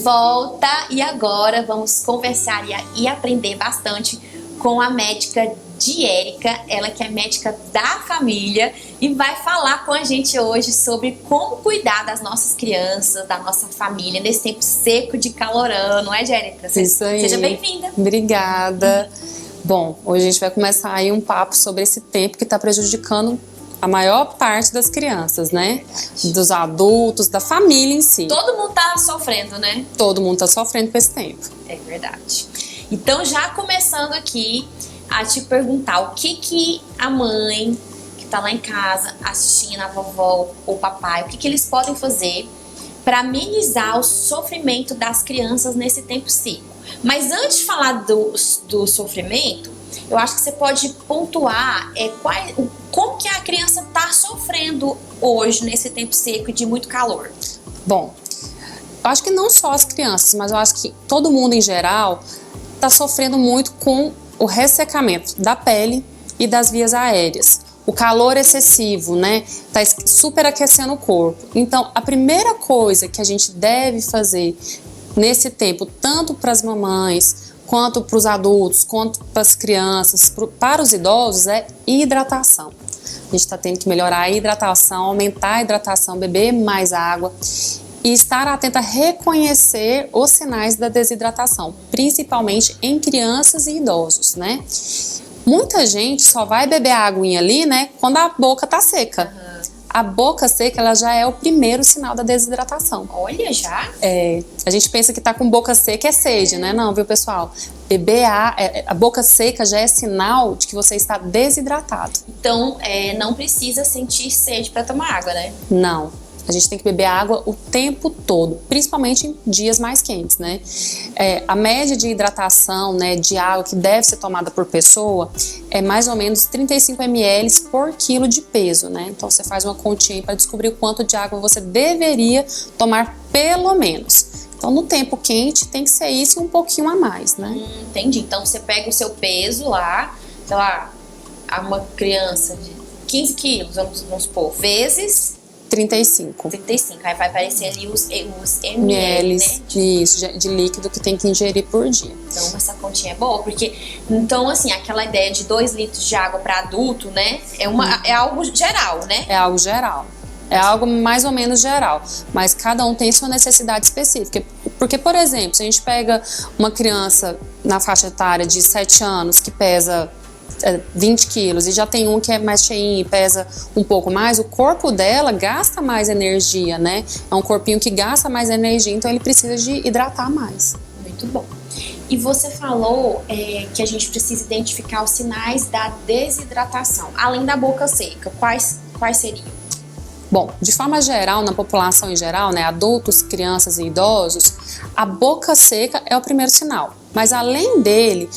volta e agora vamos conversar e aprender bastante com a médica Diérica, ela que é médica da família e vai falar com a gente hoje sobre como cuidar das nossas crianças, da nossa família nesse tempo seco de calorão, não é, Diérica? Isso aí. Seja bem-vinda. Obrigada. Bom, hoje a gente vai começar aí um papo sobre esse tempo que está prejudicando a maior parte das crianças, né? Dos adultos, da família em si. Todo mundo tá sofrendo, né? Todo mundo tá sofrendo com esse tempo. É verdade. Então, já começando aqui a te perguntar o que a mãe que tá lá em casa assistindo a vovó ou papai, o que eles podem fazer para amenizar o sofrimento das crianças nesse tempo seco. Mas antes de falar do sofrimento, eu acho que você pode pontuar como que a criança tá sofrendo hoje nesse tempo seco e de muito calor. Bom, eu acho que não só as crianças, mas eu acho que todo mundo em geral tá sofrendo muito com o ressecamento da pele e das vias aéreas. O calor excessivo, né? Tá superaquecendo o corpo. Então, a primeira coisa que a gente deve fazer nesse tempo, tanto para as mamães, quanto para os adultos, quanto para as crianças, para os idosos, é hidratação. A gente está tendo que melhorar a hidratação, aumentar a hidratação, beber mais água e estar atento a reconhecer os sinais da desidratação, principalmente em crianças e idosos, né? Muita gente só vai beber a aguinha ali, né, quando a boca tá seca. A boca seca, ela já é o primeiro sinal da desidratação. Olha, já? A gente pensa que tá com boca seca é sede, né? Não, viu, pessoal? Beber a boca seca já é sinal de que você está desidratado. Então, não precisa sentir sede para tomar água, né? Não. A gente tem que beber água o tempo todo, principalmente em dias mais quentes, né? A média de hidratação, né, de água que deve ser tomada por pessoa é mais ou menos 35 ml por quilo de peso, né? Então você faz uma continha para descobrir o quanto de água você deveria tomar pelo menos. Então no tempo quente tem que ser isso e um pouquinho a mais, né? Entendi. Então você pega o seu peso lá, sei lá, uma criança de 15 quilos, vamos supor, vezes 35. Aí vai aparecer ali os ml, né? Isso, de líquido que tem que ingerir por dia. Então essa continha é boa, porque então assim, aquela ideia de 2 litros de água para adulto, né? É algo geral, né? É algo geral. É algo mais ou menos geral, mas cada um tem sua necessidade específica. Porque, por exemplo, se a gente pega uma criança na faixa etária de 7 anos que pesa 20 quilos e já tem um que é mais cheinho e pesa um pouco mais, o corpo dela gasta mais energia, né? É um corpinho que gasta mais energia, então ele precisa de hidratar mais. Muito bom. E você falou que a gente precisa identificar os sinais da desidratação, além da boca seca. Quais seriam? Bom, de forma geral, na população em geral, né, adultos, crianças e idosos, a boca seca é o primeiro sinal. Mas além dele,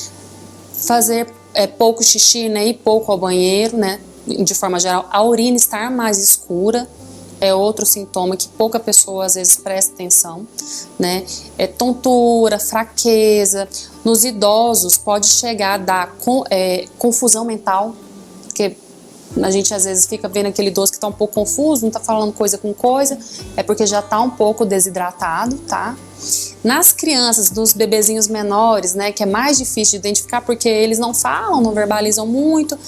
fazer pouco xixi, né, ir pouco ao banheiro, né, de forma geral, a urina estar mais escura é outro sintoma que pouca pessoa às vezes presta atenção, né, tontura, fraqueza. Nos idosos pode chegar a dar confusão mental, porque a gente às vezes fica vendo aquele idoso que está um pouco confuso, não está falando coisa com coisa, é porque já está um pouco desidratado, tá? Nas crianças, dos bebezinhos menores, né, que é mais difícil de identificar porque eles não falam, não verbalizam muito,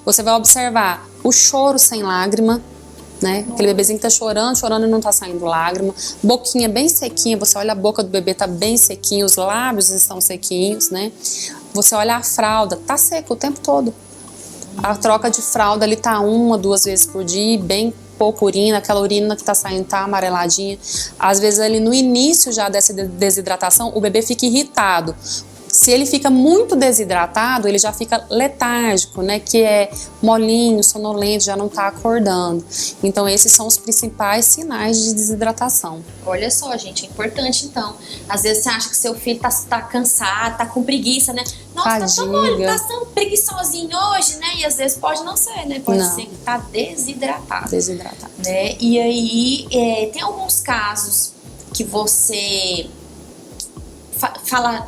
você vai observar o choro sem lágrima, né, aquele bebezinho que tá chorando e não tá saindo lágrima, boquinha bem sequinha, você olha a boca do bebê, tá bem sequinho, os lábios estão sequinhos, né, você olha a fralda, tá seco o tempo todo. A troca de fralda ali tá 1 a 2 vezes por dia, bem pouco urina, aquela urina que tá saindo tá amareladinha. Às vezes ali no início já dessa desidratação, o bebê fica irritado. Se ele fica muito desidratado, ele já fica letárgico, né? Que é molinho, sonolento, já não tá acordando. Então esses são os principais sinais de desidratação. Olha só, gente, é importante então. Às vezes você acha que seu filho tá cansado, tá com preguiça, né? Nossa, tá tão mole, tá tão preguiçosinho hoje, né? E às vezes pode não ser, né? Pode ser que tá desidratado. Desidratado. Né? E aí, tem alguns casos que você fala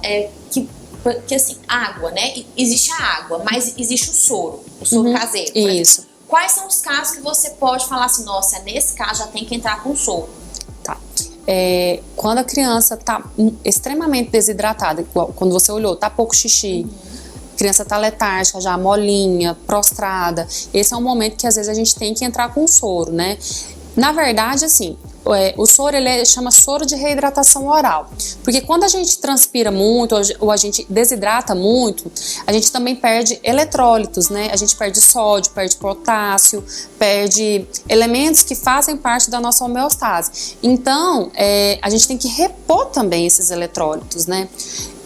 que assim, água, né? Existe a água, mas existe o soro caseiro. Isso. Quais são os casos que você pode falar assim, nossa, nesse caso já tem que entrar com soro? Tá. quando a criança está extremamente desidratada, igual quando você olhou, tá pouco xixi, a criança tá letárgica, já molinha, prostrada, esse é um momento que às vezes a gente tem que entrar com soro, né? Na verdade, assim, o soro chama soro de reidratação oral, porque quando a gente transpira muito ou a gente desidrata muito, a gente também perde eletrólitos, né? A gente perde sódio, perde potássio, perde elementos que fazem parte da nossa homeostase. Então, a gente tem que repor também esses eletrólitos, né?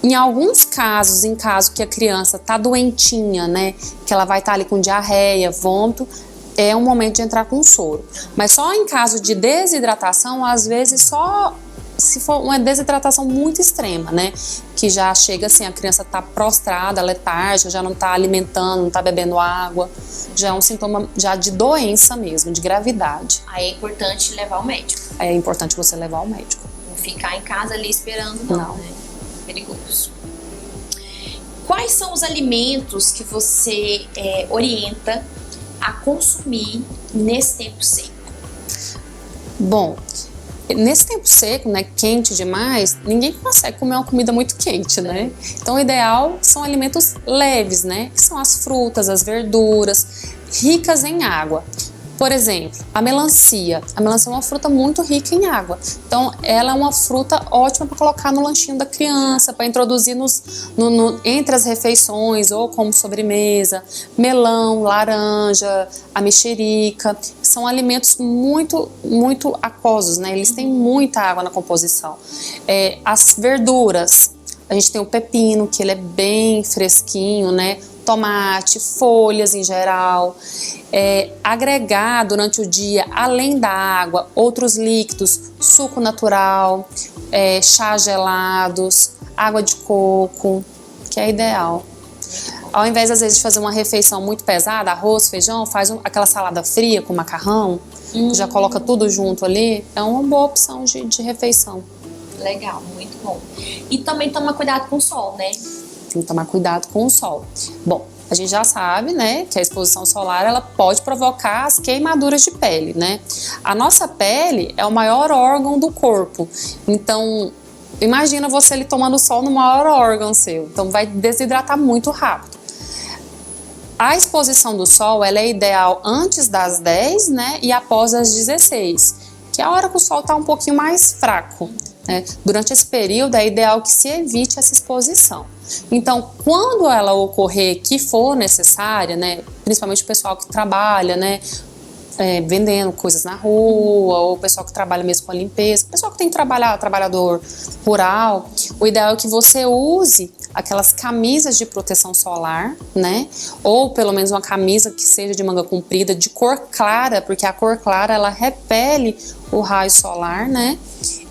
Em alguns casos, em caso que a criança tá doentinha, né, que ela vai estar ali com diarreia, vômito, é um momento de entrar com soro. Mas só em caso de desidratação, às vezes só se for uma desidratação muito extrema, né? Que já chega assim, a criança tá prostrada, letárgica, já não tá alimentando, não tá bebendo água. Já é um sintoma já de doença mesmo, de gravidade. Aí é importante levar ao médico. É importante você levar ao médico. Não ficar em casa ali esperando não. Né? Perigoso. Quais são os alimentos que você orienta a consumir nesse tempo seco? Bom, nesse tempo seco, né, quente demais, ninguém consegue comer uma comida muito quente, né? Então o ideal são alimentos leves, né? Que são as frutas, as verduras, ricas em água. Por exemplo, a melancia. A melancia é uma fruta muito rica em água. Então, ela é uma fruta ótima para colocar no lanchinho da criança, para introduzir entre as refeições ou como sobremesa. Melão, laranja, a mexerica. São alimentos muito, muito aquosos, né? Eles têm muita água na composição. As verduras. A gente tem o pepino, que ele é bem fresquinho, né? Tomate, folhas em geral, agregar durante o dia, além da água, outros líquidos, suco natural, chá gelados, água de coco, que é ideal. Ao invés, às vezes, de fazer uma refeição muito pesada, arroz, feijão, faz aquela salada fria com macarrão, que já coloca tudo junto ali, é uma boa opção de refeição. Legal, muito bom. E também toma cuidado com o sol, né? Tem que tomar cuidado com o sol. Bom, a gente já sabe, né, que a exposição solar ela pode provocar as queimaduras de pele, né? A nossa pele é o maior órgão do corpo. Então, imagina você ali tomando sol no maior órgão seu. Então, vai desidratar muito rápido. A exposição do sol, ela é ideal antes das 10, né, e após as 16, que é a hora que o sol está um pouquinho mais fraco. Durante esse período é ideal que se evite essa exposição. Então, quando ela ocorrer que for necessária, né, principalmente o pessoal que trabalha, né, vendendo coisas na rua, ou o pessoal que trabalha mesmo com a limpeza, o pessoal que tem que trabalhar, trabalhador rural, o ideal é que você use aquelas camisas de proteção solar, né, ou pelo menos uma camisa que seja de manga comprida, de cor clara, porque a cor clara ela repele o raio solar, né,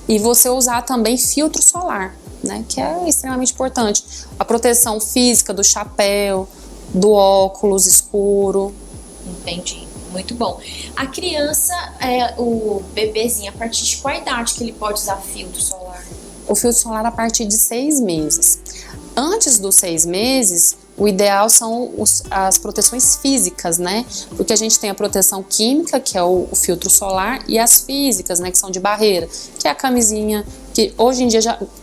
e você usar também filtro solar, né, que é extremamente importante. A proteção física do chapéu, do óculos escuro. Entendi, muito bom. A criança, o bebezinho, a partir de qual idade que ele pode usar filtro solar? O filtro solar a partir de 6 meses. Antes dos 6 meses, o ideal são as proteções físicas, né? Porque a gente tem a proteção química, que é o filtro solar, e as físicas, né? Que são de barreira, que é a camisinha, que hoje em dia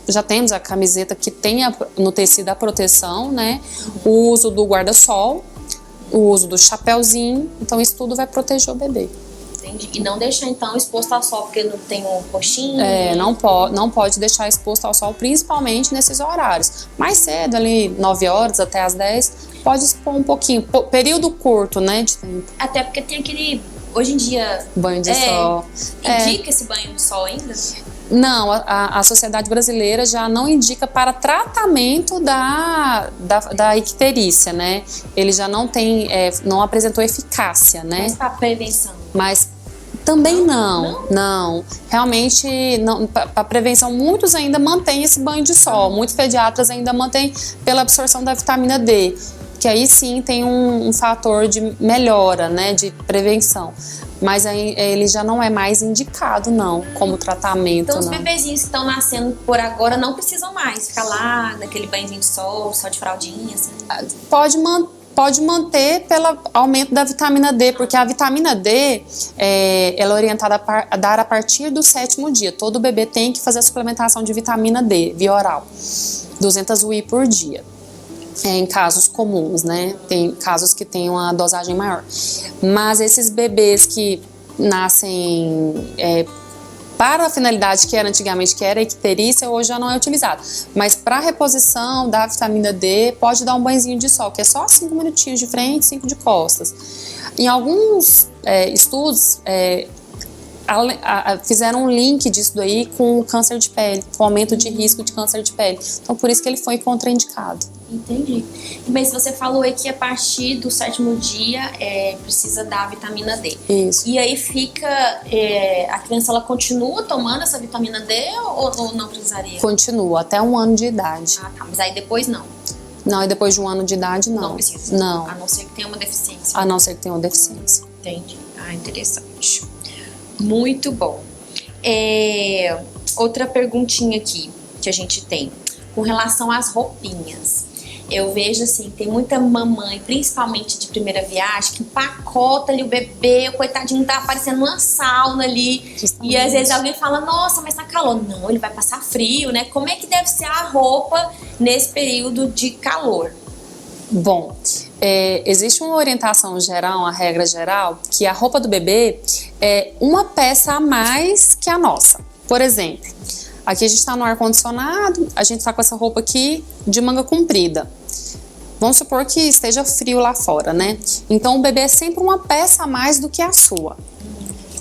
já temos a camiseta que tem no tecido a proteção, né? O uso do guarda-sol, o uso do chapéuzinho, então isso tudo vai proteger o bebê. Entendi. E não deixar então exposto ao sol, porque não tem um roxinho? Não pode deixar exposto ao sol, principalmente nesses horários. Mais cedo, ali 9 horas até as 10, pode expor um pouquinho. Período curto, né, de tempo. Até porque tem aquele, hoje em dia... Banho de sol. Indica esse banho de sol ainda? Não, a Sociedade Brasileira já não indica para tratamento da icterícia, né? Ele já não tem, não apresentou eficácia, né? Mas para prevenção? Mas também não. Realmente, para prevenção, muitos ainda mantêm esse banho de sol. Muitos pediatras ainda mantêm pela absorção da vitamina D, que aí sim tem um fator de melhora, né, de prevenção. Mas aí ele já não é mais indicado, não, como tratamento. Então os bebezinhos que estão nascendo por agora não precisam mais ficar lá naquele banhozinho de sol, só de fraldinha, assim? Pode pode manter pelo aumento da vitamina D, porque a vitamina D ela é orientada a dar a partir do 7º dia. Todo bebê tem que fazer a suplementação de vitamina D via oral, 200 UI por dia. Em casos comuns, né? Tem casos que tem uma dosagem maior. Mas esses bebês que nascem para a finalidade que era antigamente, que era icterícia, hoje já não é utilizado. Mas para reposição da vitamina D, pode dar um banhozinho de sol, que é só 5 minutinhos de frente, 5 de costas. Em alguns estudos, fizeram um link disso daí com o câncer de pele, com o aumento de risco de câncer de pele. Então, por isso que ele foi contraindicado. Entendi. Mas você falou aí que a partir do 7º dia precisa dar vitamina D. Isso. E aí fica... a criança, ela continua tomando essa vitamina D ou não precisaria? Continua, até 1 ano de idade. Ah, tá. Mas aí depois não? Não, e depois de 1 ano de idade, não. Não precisa? Não. A não ser que tenha uma deficiência. A não ser que tenha uma deficiência. Entendi. Ah, interessante. Muito bom. Outra perguntinha aqui que a gente tem. Com relação às roupinhas. Eu vejo assim, tem muita mamãe, principalmente de primeira viagem, que empacota ali o bebê, o coitadinho tá parecendo uma sauna ali. Justamente. E às vezes alguém fala, nossa, mas tá calor. Não, ele vai passar frio, né? Como é que deve ser a roupa nesse período de calor? Bom, existe uma orientação geral, uma regra geral, que a roupa do bebê é uma peça a mais que a nossa. Por exemplo, aqui a gente está no ar-condicionado, a gente está com essa roupa aqui de manga comprida. Vamos supor que esteja frio lá fora, né? Então o bebê é sempre uma peça a mais do que a sua.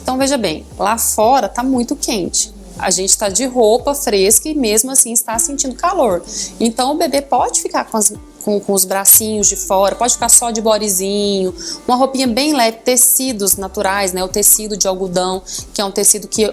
Então veja bem, lá fora tá muito quente. A gente está de roupa fresca e mesmo assim está sentindo calor. Então o bebê pode ficar com os bracinhos de fora, pode ficar só de bodyzinho, uma roupinha bem leve, tecidos naturais, né? O tecido de algodão, que é um tecido que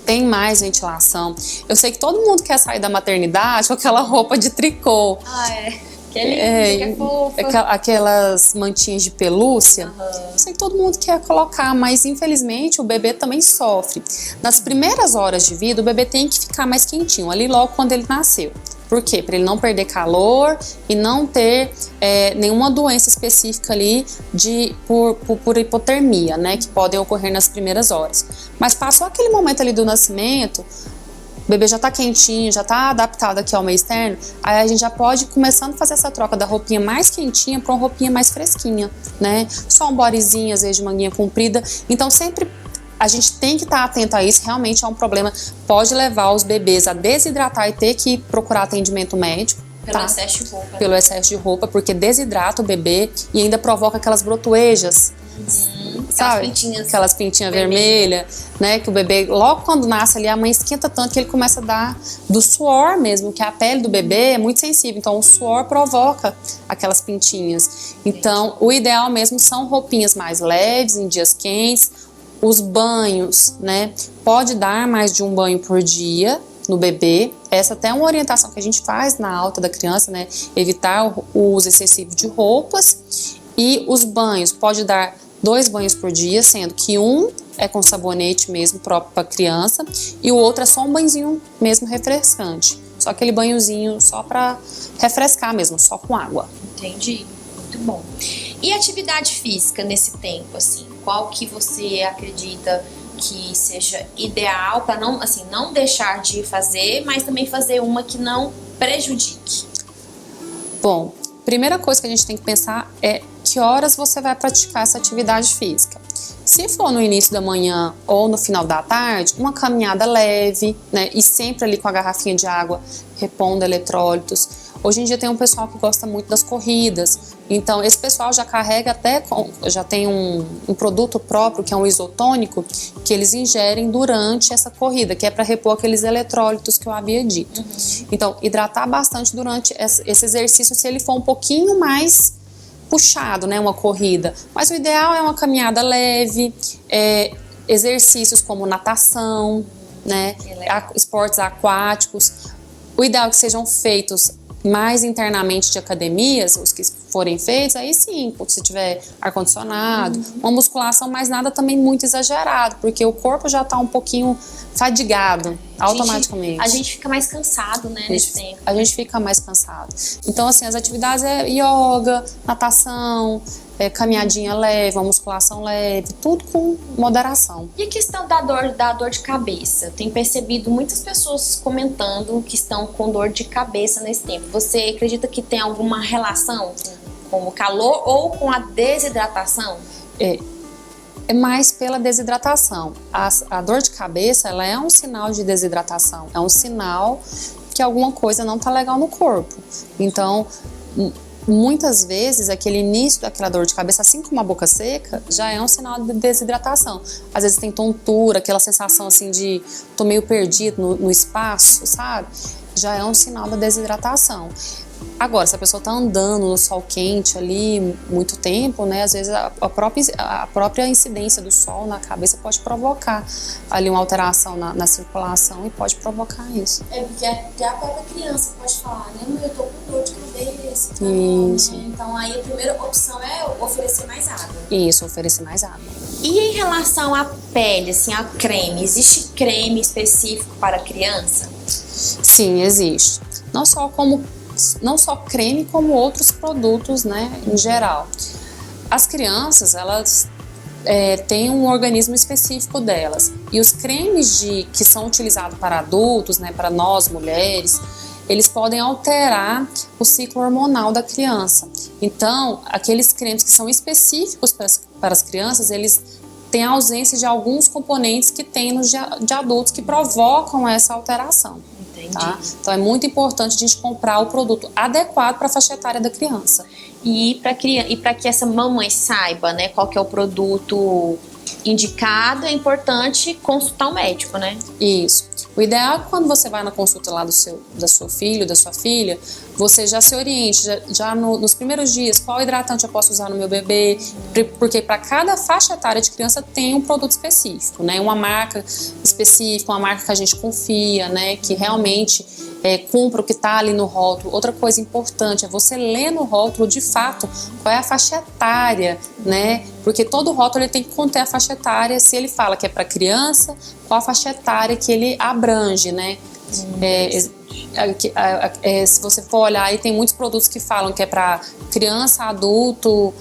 tem mais ventilação. Eu sei que todo mundo quer sair da maternidade com aquela roupa de tricô. Ah, que é lindo, que é fofa. Aquelas mantinhas de pelúcia. Eu sei que todo mundo quer colocar, mas infelizmente o bebê também sofre. Nas primeiras horas de vida, o bebê tem que ficar mais quentinho, ali logo quando ele nasceu. Por quê? Para ele não perder calor e não ter nenhuma doença específica ali por hipotermia, né? Que podem ocorrer nas primeiras horas. Mas passou aquele momento ali do nascimento, o bebê já tá quentinho, já tá adaptado aqui ao meio externo, aí a gente já pode ir começando a fazer essa troca da roupinha mais quentinha para uma roupinha mais fresquinha, né? Só um bodyzinho, às vezes de manguinha comprida. Então sempre a gente tem que estar atento a isso, realmente é um problema, pode levar os bebês a desidratar e ter que procurar atendimento médico. Pelo excesso de roupa. Pelo excesso de roupa, porque desidrata o bebê e ainda provoca aquelas brotoejas. Sabe? Aquelas pintinhas vermelhas, né? Que o bebê, logo quando nasce ali, a mãe esquenta tanto que ele começa a dar do suor mesmo, que a pele do bebê é muito sensível. Então, o suor provoca aquelas pintinhas. Então, o ideal mesmo são roupinhas mais leves, em dias quentes. Os banhos, né? Pode dar mais de um banho por dia no bebê. Essa até é uma orientação que a gente faz na alta da criança, né? Evitar o uso excessivo de roupas. E os banhos, pode dar 2 banhos por dia, sendo que um é com sabonete mesmo próprio para criança e o outro é só um banhozinho mesmo refrescante. Só aquele banhozinho só para refrescar mesmo, só com água. Entendi. Muito bom. E atividade física nesse tempo, assim? Qual que você acredita que seja ideal para não deixar de fazer, mas também fazer uma que não prejudique? Bom, primeira coisa que a gente tem que pensar é que horas você vai praticar essa atividade física. Se for no início da manhã ou no final da tarde, uma caminhada leve, né? E sempre ali com a garrafinha de água repondo eletrólitos. Hoje em dia tem um pessoal que gosta muito das corridas, então esse pessoal já carrega já tem um produto próprio que é um isotônico que eles ingerem durante essa corrida, que é para repor aqueles eletrólitos que eu havia dito. Então, hidratar bastante durante esse exercício se ele for um pouquinho mais puxado, né, uma corrida. Mas o ideal é uma caminhada leve, exercícios como natação, né, esportes aquáticos. O ideal é que sejam feitos mais internamente de academias, os que forem feitos, aí sim, se tiver ar-condicionado, uma musculação, mas nada também muito exagerado, porque o corpo já tá um pouquinho fadigado automaticamente. A gente fica mais cansado, né, nesse tempo. A gente fica mais cansado. Então, assim, as atividades é yoga, natação, caminhadinha leve, uma musculação leve, tudo com moderação. E a questão da dor de cabeça? Eu tenho percebido muitas pessoas comentando que estão com dor de cabeça nesse tempo. Você acredita que tem alguma relação com o calor ou com a desidratação? É mais pela desidratação. A dor de cabeça, ela é um sinal de desidratação. É um sinal que alguma coisa não tá legal no corpo. Então, muitas vezes, aquele início daquela dor de cabeça, assim como a boca seca, já é um sinal de desidratação. Às vezes tem tontura, aquela sensação assim de tô meio perdido no espaço, sabe? Já é um sinal da desidratação. Agora, se a pessoa tá andando no sol quente ali muito tempo, né, às vezes a própria incidência do sol na cabeça pode provocar ali uma alteração na circulação e pode provocar isso. Porque até a própria criança pode falar, né, mas eu tô com dor de cabeça. Isso. Né? Então aí a primeira opção é oferecer mais água. Isso, oferecer mais água. E em relação à pele, assim, a creme, existe creme específico para criança? Sim, existe. Não só creme, como outros produtos, né, em geral. As crianças, elas têm um organismo específico delas. E os cremes que são utilizados para adultos, né, para nós mulheres, eles podem alterar o ciclo hormonal da criança. Então, aqueles cremes que são específicos para as crianças, eles têm a ausência de alguns componentes que tem nos de adultos que provocam essa alteração. Tá? Então é muito importante a gente comprar o produto adequado para a faixa etária da criança. E para que essa mamãe saiba, né, qual que é o produto indicado, é importante consultar o médico, né? Isso. O ideal é que quando você vai na consulta lá do seu filho, da sua filha, você já se oriente, já nos primeiros dias, qual hidratante eu posso usar no meu bebê, porque para cada faixa etária de criança tem um produto específico, né? Uma marca específica, uma marca que a gente confia, né? Que realmente cumpra o que está ali no rótulo. Outra coisa importante é você ler no rótulo de fato qual é a faixa etária, né? Porque todo rótulo ele tem que conter a faixa etária. Se ele fala que é para criança, qual a faixa etária que ele abrange, né? Se você for olhar, aí tem muitos produtos que falam que é para criança, adulto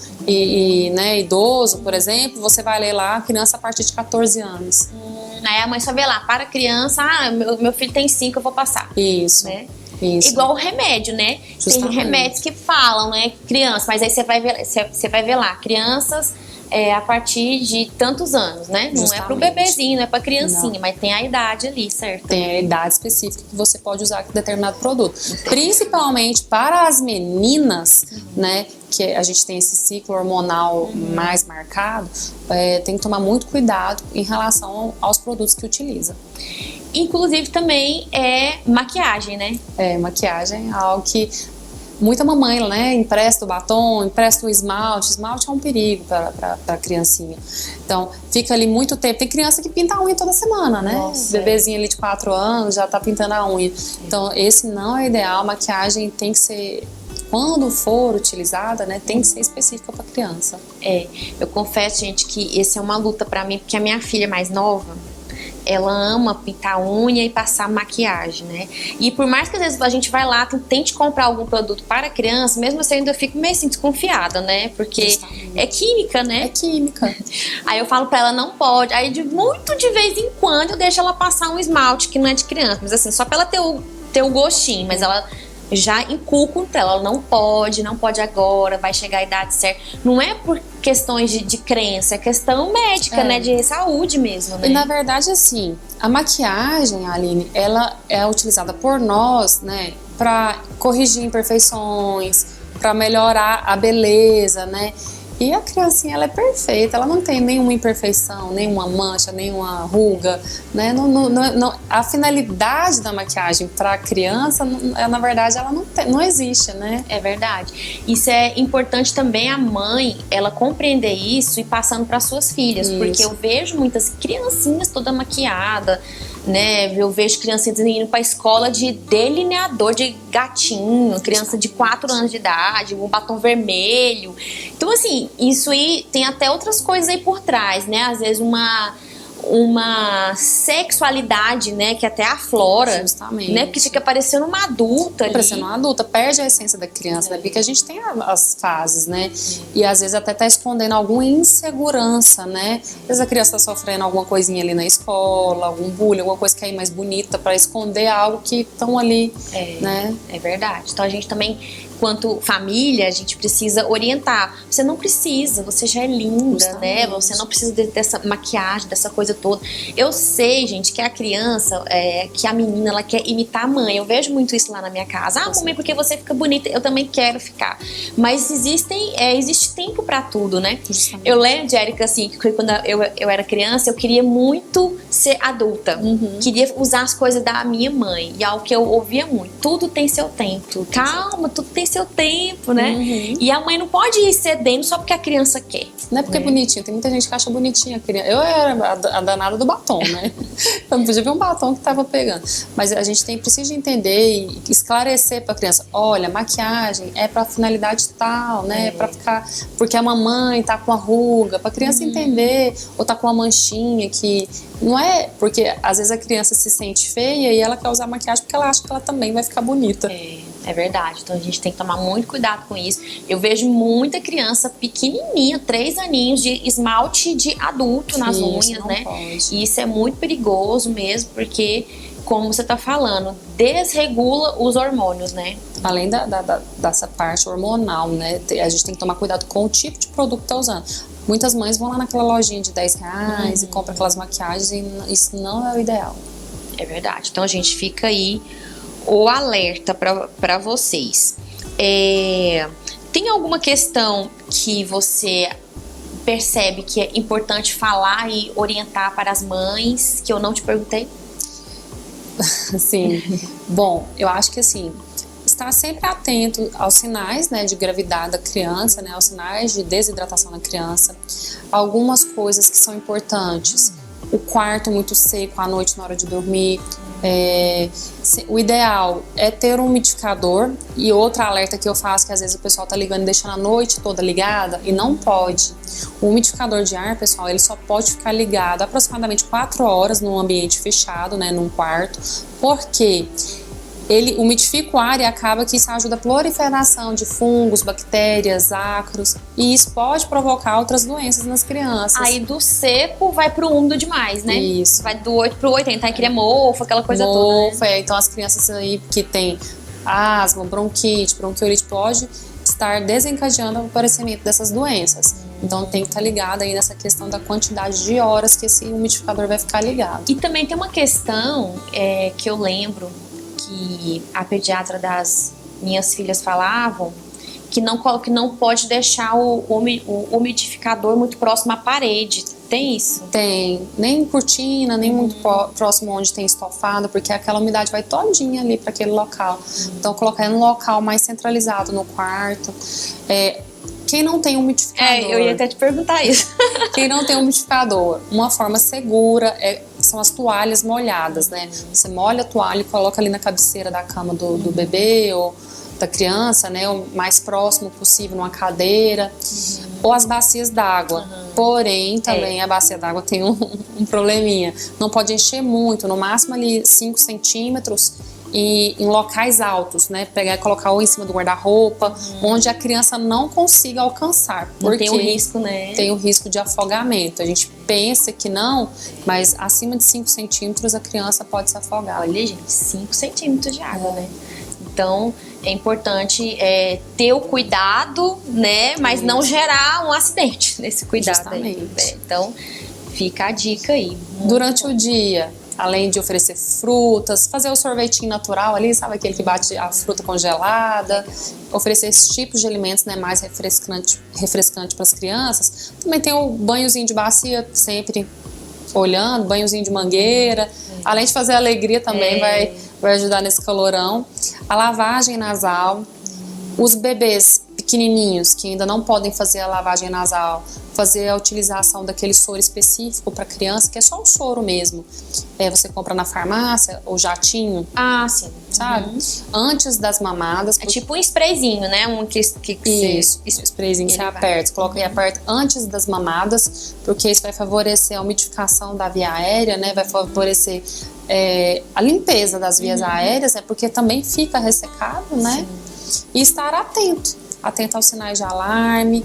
né, idoso, por exemplo. Você vai ler lá, criança a partir de 14 anos. Aí a mãe só vê lá, para criança, meu filho tem 5, eu vou passar. Isso. Né? Isso. Igual o remédio, né? Justamente. Tem remédios que falam, né, criança, mas aí você vai ver lá, crianças a partir de tantos anos, né? Não é pro bebezinho, não é pra criancinha, não. Mas tem a idade ali, certo? Tem a idade específica que você pode usar determinado produto. Principalmente para as meninas, né? Que a gente tem esse ciclo hormonal mais marcado, tem que tomar muito cuidado em relação aos produtos que utiliza. Inclusive também maquiagem, né? Maquiagem é algo que muita mamãe, né, empresta o batom, empresta o esmalte. Esmalte é um perigo para a criancinha. Então, fica ali muito tempo. Tem criança que pinta a unha toda semana, né? Nossa, bebezinho ali de 4 anos já tá pintando a unha. Então, esse não é ideal. A maquiagem tem que ser, quando for utilizada, né, tem que ser específica para criança. Eu confesso, gente, que esse é uma luta para mim, porque a minha filha mais nova, ela ama pintar unha e passar maquiagem, né? E por mais que às vezes a gente vai lá, tente comprar algum produto para criança, mesmo assim eu ainda fico meio assim desconfiada, né? Porque é química, né? É química. Aí eu falo pra ela, não pode. Aí muito de vez em quando eu deixo ela passar um esmalte que não é de criança, mas assim, só pra ela ter o gostinho, mas ela já inculco pra ela, não pode agora, vai chegar a idade certa. Não é por questões de crença, é questão médica, né, de saúde mesmo, né? E na verdade, assim, a maquiagem, Aline, ela é utilizada por nós, né, pra corrigir imperfeições, pra melhorar a beleza, né? E a criancinha, ela é perfeita, ela não tem nenhuma imperfeição, nenhuma mancha, nenhuma ruga, né? A finalidade da maquiagem para a criança, na verdade, ela não existe, né? É verdade. Isso é importante também a mãe, ela compreender isso e passando para suas filhas, porque eu vejo muitas criancinhas toda maquiada, né? Eu vejo crianças indo pra escola de delineador de gatinho, criança de 4 anos de idade, um batom vermelho. Então, assim, isso aí tem até outras coisas aí por trás, né? Às vezes uma sexualidade, né, que até aflora, justamente, né, porque fica parecendo uma adulta ali. Parecendo uma adulta, perde a essência da criança, né, porque a gente tem as fases, né, e às vezes até tá escondendo alguma insegurança, né, às vezes a criança tá sofrendo alguma coisinha ali na escola, algum bullying, alguma coisa que é mais bonita para esconder algo que estão ali, né. É verdade. Então a gente também, quanto família, a gente precisa orientar. Você não precisa, você já é linda, justamente, né? Você não precisa dessa maquiagem, dessa coisa toda. Eu sei, gente, que a criança, que a menina, ela quer imitar a mãe. Eu vejo muito isso lá na minha casa. Ah, mamãe, porque você fica bonita, eu também quero ficar. Mas existe tempo pra tudo, né? Justamente. Eu lembro, Érica, assim, que quando eu era criança, eu queria muito ser adulta. Queria usar as coisas da minha mãe. E algo que eu ouvia muito. Tudo tem seu tempo. Calma, tudo tem seu tempo, né? E a mãe não pode ir cedendo só porque a criança quer. Não é porque é bonitinho, tem muita gente que acha bonitinha a criança. Eu era a danada do batom, né? Eu não podia ver um batom que tava pegando. Mas a gente precisa entender e esclarecer pra criança: olha, maquiagem é pra finalidade tal, né? Pra ficar. Porque a mamãe tá com a ruga, pra criança entender, ou tá com uma manchinha que. Não é porque às vezes a criança se sente feia e ela quer usar maquiagem porque ela acha que ela também vai ficar bonita. É verdade, então a gente tem que tomar muito cuidado com isso. Eu vejo muita criança pequenininha, 3 aninhos, de esmalte de adulto nas unhas, né? Pode. E isso é muito perigoso mesmo, porque, como você tá falando, desregula os hormônios, né? Além dessa parte hormonal, né? A gente tem que tomar cuidado com o tipo de produto que tá usando. Muitas mães vão lá naquela lojinha de R$10 e compram aquelas maquiagens e isso não é o ideal. É verdade, então a gente fica aí o alerta para vocês. Tem alguma questão que você percebe que é importante falar e orientar para as mães que eu não te perguntei? Sim. Bom, eu acho que assim, estar sempre atento aos sinais, né, de gravidade da criança, né, aos sinais de desidratação da criança. Algumas coisas que são importantes: o quarto muito seco à noite na hora de dormir. O ideal é ter um umidificador. E outra alerta que eu faço, que às vezes o pessoal tá ligando e deixando a noite toda ligada, e não pode. O umidificador de ar, pessoal, ele só pode ficar ligado aproximadamente 4 horas num ambiente fechado, né, num quarto, porque ele umidifica o ar e acaba que isso ajuda a proliferação de fungos, bactérias, ácaros, e isso pode provocar outras doenças nas crianças. Aí do seco vai pro úmido demais, né? Isso. Vai do 8 pro 80, aí cria mofo, aquela coisa toda, né? Então as crianças aí que tem asma, bronquite, bronquiolite, pode estar desencadeando o aparecimento dessas doenças. Então tem que estar ligado aí nessa questão da quantidade de horas que esse umidificador vai ficar ligado. E também tem uma questão que eu lembro que a pediatra das minhas filhas falavam, que não pode deixar o umidificador muito próximo à parede. Tem isso? Tem. Nem cortina, nem muito próximo onde tem estofado, porque aquela umidade vai todinha ali para aquele local. Então colocar em um local mais centralizado no quarto. Quem não tem umidificador... eu ia até te perguntar isso. Quem não tem umidificador, uma forma segura são as toalhas molhadas, né? Você molha a toalha e coloca ali na cabeceira da cama do bebê ou da criança, né? O mais próximo possível, numa cadeira. Ou as bacias d'água. Porém, também a bacia d'água tem um probleminha. Não pode encher muito, no máximo ali 5 centímetros, e em locais altos, né? Pegar e colocar ou em cima do guarda-roupa, onde a criança não consiga alcançar. Porque tem o risco, né? Tem o risco de afogamento. A gente pensa que não, mas acima de 5 centímetros a criança pode se afogar. Olha, gente, 5 centímetros de água, né? Então, é importante ter o cuidado, né? Mas não gerar um acidente nesse cuidado aí, né? Então, fica a dica aí. Durante o dia, além de oferecer frutas, fazer o sorvetinho natural ali, sabe aquele que bate a fruta congelada, oferecer esses tipos de alimentos, né, mais refrescante para as crianças. Também tem o banhozinho de bacia, sempre olhando, banhozinho de mangueira, além de fazer alegria também, vai ajudar nesse calorão. A lavagem nasal, os bebês pequenininhos que ainda não podem fazer a lavagem nasal, fazer a utilização daquele soro específico para criança, que é só um soro mesmo. Você compra na farmácia, o jatinho. Ah, sim. Sabe? Antes das mamadas. É tipo um sprayzinho, né? Isso, sprayzinho que você aperta, coloca e aperta antes das mamadas, porque isso vai favorecer a umidificação da via aérea, né? Vai favorecer a limpeza das vias aéreas, porque também fica ressecado, né? Sim. E estar atento aos sinais de alarme.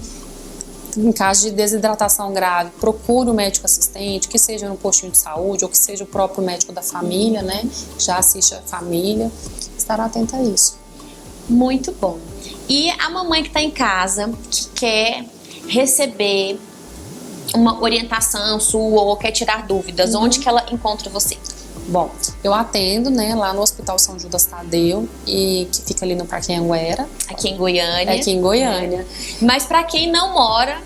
Em caso de desidratação grave, procure o médico assistente, que seja no postinho de saúde ou que seja o próprio médico da família, né? Já assiste a família. Estará atenta a isso. Muito bom. E a mamãe que está em casa, que quer receber uma orientação sua ou quer tirar dúvidas, onde que ela encontra você? Bom, eu atendo, né, lá no Hospital São Judas Tadeu, e que fica ali no Parque Anhanguera. Aqui em Goiânia. Aqui em Goiânia. Mas para quem não mora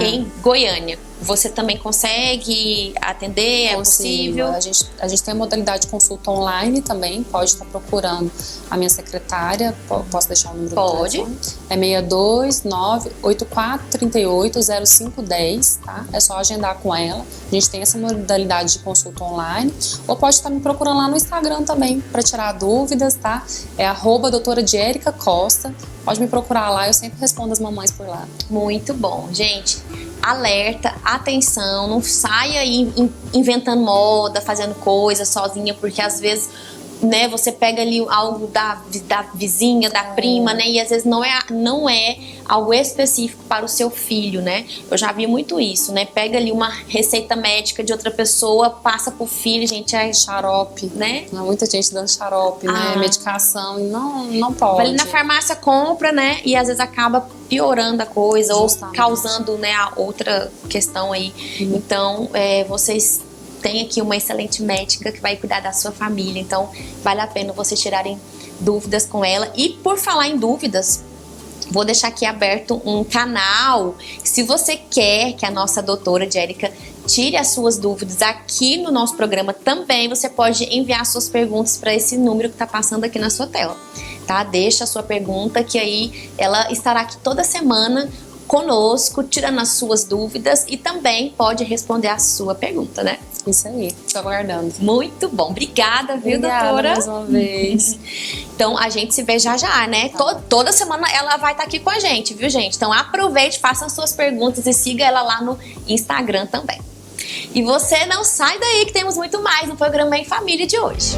em Goiânia, você também consegue atender? É possível? A gente tem a modalidade de consulta online também, pode estar procurando a minha secretária, posso deixar o número do telefone? É 629-8438-0510, tá? É só agendar com ela. A gente tem essa modalidade de consulta online, ou pode estar me procurando lá no Instagram também, para tirar dúvidas, tá? É @doutora Diérica Costa, pode me procurar lá, eu sempre respondo as mamães por lá. Muito bom, gente. Alerta, atenção, não saia aí inventando moda, fazendo coisa sozinha, porque às vezes, né, você pega ali algo da vizinha, da prima, né, e às vezes não é algo específico para o seu filho, né. Eu já vi muito isso, né, pega ali uma receita médica de outra pessoa, passa pro filho, gente, é xarope, né. Muita gente dando xarope, né, medicação, e não pode. Vai ali na farmácia, compra, né, e às vezes acaba piorando a coisa. Justamente. Ou causando, né, a outra questão aí. Então, vocês têm aqui uma excelente médica que vai cuidar da sua família, então vale a pena vocês tirarem dúvidas com ela. E por falar em dúvidas, vou deixar aqui aberto um canal. Se você quer que a nossa doutora Diérica tire as suas dúvidas aqui no nosso programa também, você pode enviar suas perguntas para esse número que está passando aqui na sua tela, tá? Deixa a sua pergunta, que aí ela estará aqui toda semana conosco, tirando as suas dúvidas, e também pode responder a sua pergunta, né? Isso aí, tô aguardando. Muito bom, obrigada, viu, doutora? Mais uma vez. Então, a gente se vê já, né? Tá. Toda semana ela vai estar aqui com a gente, viu, gente? Então, aproveite, faça as suas perguntas e siga ela lá no Instagram também. E você não sai daí, que temos muito mais no programa Em Família de hoje.